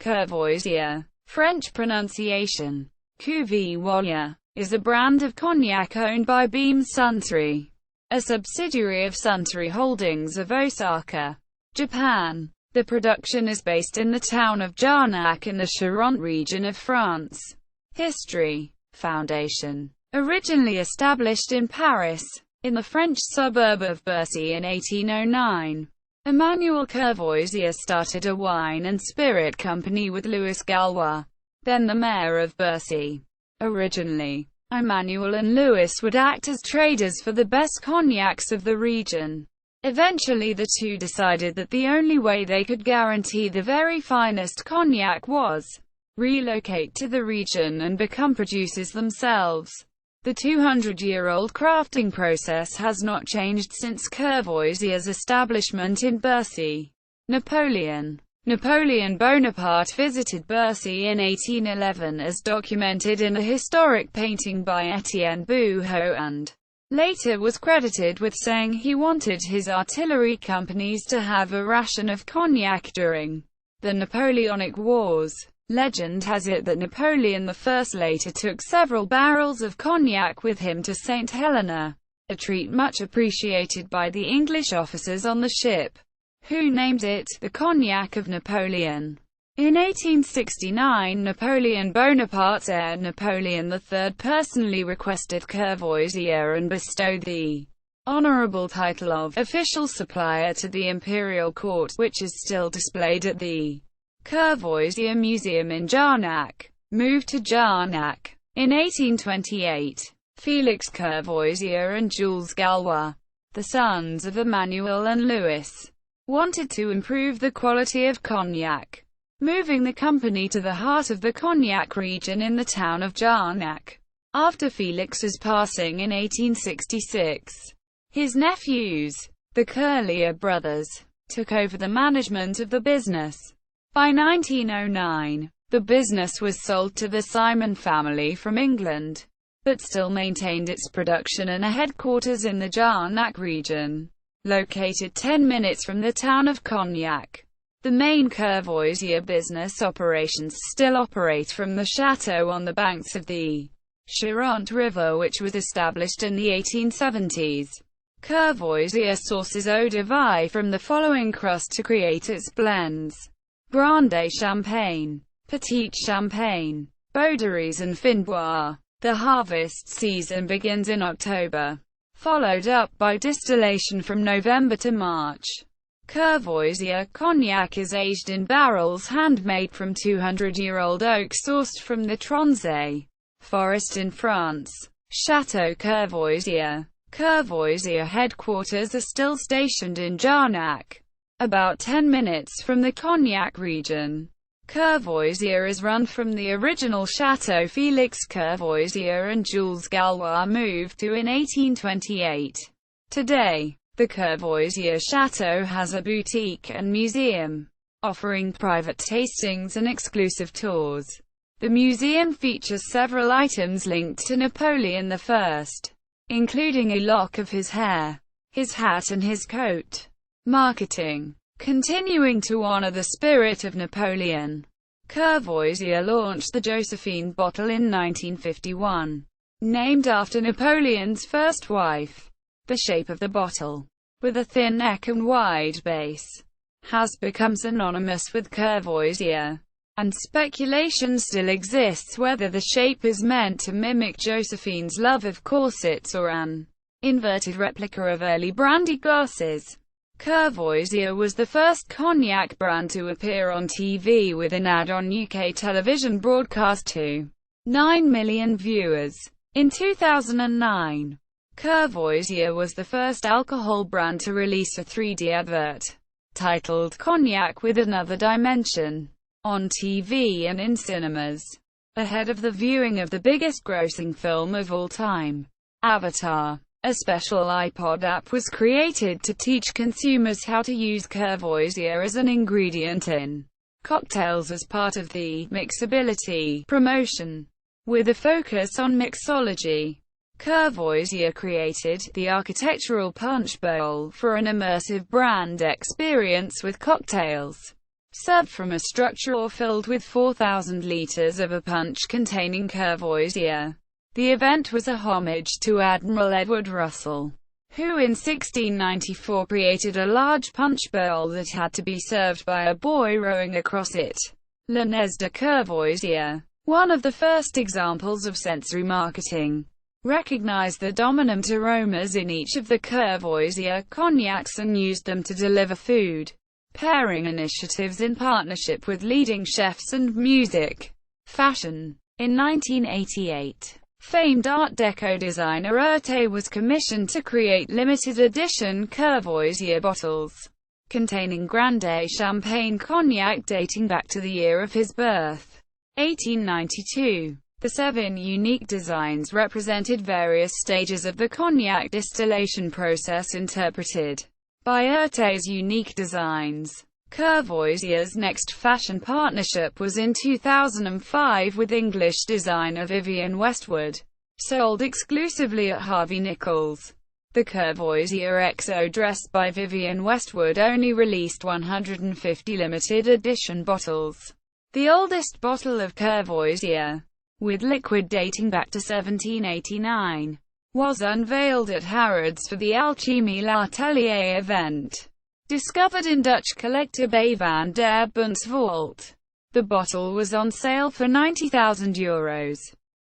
Courvoisier, French pronunciation, kuʁvwazje, is a brand of cognac owned by Beam Suntory, a subsidiary of Suntory Holdings of Osaka, Japan. The production is based in the town of Jarnac in the Charente region of France. History. Foundation. Originally established in Paris, in the French suburb of Bercy in 1809. Emmanuel Courvoisier started a wine and spirit company with Louis Gallois, then the mayor of Bercy. Originally, Emmanuel and Louis would act as traders for the best cognacs of the region. Eventually the two decided that the only way they could guarantee the very finest cognac was relocate to the region and become producers themselves. The 200-year-old crafting process has not changed since Courvoisier's establishment in Bercy. Napoleon Bonaparte visited Bercy in 1811 as documented in a historic painting by Etienne Bouhot and later was credited with saying he wanted his artillery companies to have a ration of cognac during the Napoleonic Wars. Legend has it that Napoleon I later took several barrels of cognac with him to St. Helena, a treat much appreciated by the English officers on the ship, who named it the Cognac of Napoleon. In 1869, Napoleon Bonaparte's heir Napoleon III personally requested Courvoisier and bestowed the honorable title of official supplier to the imperial court, which is still displayed at the Courvoisier Museum in Jarnac. Moved to Jarnac in 1828, Félix Courvoisier and Jules Gallois, the sons of Emmanuel and Louis, wanted to improve the quality of cognac, moving the company to the heart of the cognac region in the town of Jarnac. After Félix's passing in 1866, his nephews, the Courvoisier brothers, took over the management of the business. By 1909, the business was sold to the Simon family from England, but still maintained its production and a headquarters in the Jarnac region, located 10 minutes from the town of Cognac. The main Courvoisier business operations still operate from the chateau on the banks of the Charente River, which was established in the 1870s. Courvoisier sources eau de vie from the following crust to create its blends: Grande Champagne, Petite Champagne, Bauderies and Finois. The harvest season begins in October, followed up by distillation from November to March. Courvoisier cognac is aged in barrels handmade from 200-year-old oak sourced from the Tronçais forest in France. Château Courvoisier. Courvoisier headquarters are still stationed in Jarnac, about 10 minutes from the cognac region. Courvoisier is run from the original chateau Félix Courvoisier and Jules Gallois moved to in 1828. Today, the Courvoisier Chateau has a boutique and museum, offering private tastings and exclusive tours. The museum features several items linked to Napoleon I, including a lock of his hair, his hat and his coat. Marketing. Continuing to honor the spirit of Napoleon, Courvoisier launched the Josephine Bottle in 1951, named after Napoleon's first wife. The shape of the bottle, with a thin neck and wide base, has become synonymous with Courvoisier, and speculation still exists whether the shape is meant to mimic Josephine's love of corsets or an inverted replica of early brandy glasses. Courvoisier was the first cognac brand to appear on TV with an ad on UK television broadcast to 9 million viewers. In 2009, Courvoisier was the first alcohol brand to release a 3D advert, titled Cognac with Another Dimension, on TV and in cinemas, ahead of the viewing of the biggest grossing film of all time, Avatar. A special iPod app was created to teach consumers how to use Courvoisier as an ingredient in cocktails as part of the mixability promotion. With a focus on mixology, Courvoisier created the architectural punch bowl for an immersive brand experience with cocktails. served from a structure or filled with 4,000 litres of a punch containing Courvoisier. The event was a homage to Admiral Edward Russell, who in 1694 created a large punch bowl that had to be served by a boy rowing across it. L'Anes de Courvoisier, one of the first examples of sensory marketing, recognized the dominant aromas in each of the Courvoisier cognacs and used them to deliver food pairing initiatives in partnership with leading chefs and music. Fashion. In 1988, famed Art Deco designer Charente was commissioned to create limited edition Courvoisier bottles containing Grande Champagne cognac dating back to the year of his birth, 1892. The 7 unique designs represented various stages of the cognac distillation process interpreted by Charente's unique designs. Courvoisier's next fashion partnership was in 2005 with English designer Vivienne Westwood, sold exclusively at Harvey Nichols. The Courvoisier XO dress by Vivienne Westwood only released 150 limited edition bottles. The oldest bottle of Courvoisier, with liquid dating back to 1789, was unveiled at Harrods for the Alchimie L'Atelier event. Discovered in Dutch collector Bij van der Bunt's vault, the bottle was on sale for €90,000.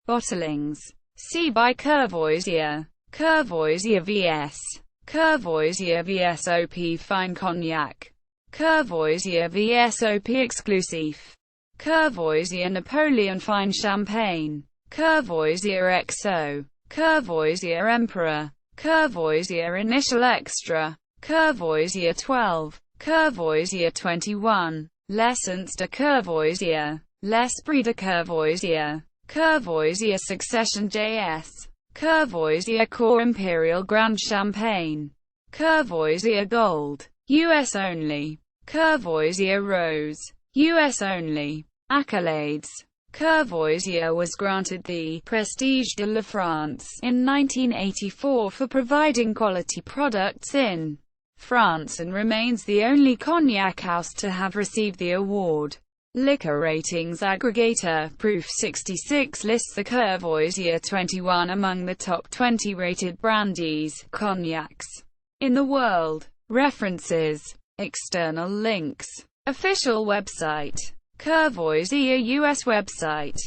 Bottlings. See by Courvoisier. Courvoisier vs. Courvoisier VSOP Fine Cognac. Courvoisier VSOP Exclusif. Courvoisier Napoleon Fine Champagne. Courvoisier XO. Courvoisier Emperor. Courvoisier Initial Extra. Courvoisier 12. Courvoisier 21. L'essence de Courvoisier. L'esprit de Courvoisier. Courvoisier Succession JS. Courvoisier Core Imperial Grand Champagne. Courvoisier Gold. US only. Courvoisier Rose. US only. Accolades. Courvoisier was granted the Prestige de la France in 1984 for providing quality products in France and remains the only cognac house to have received the award. Liquor ratings aggregator Proof 66 lists the Courvoisier 21 among the top 20 rated brandies, cognacs in the world. References. External links. Official website. Courvoisier US website.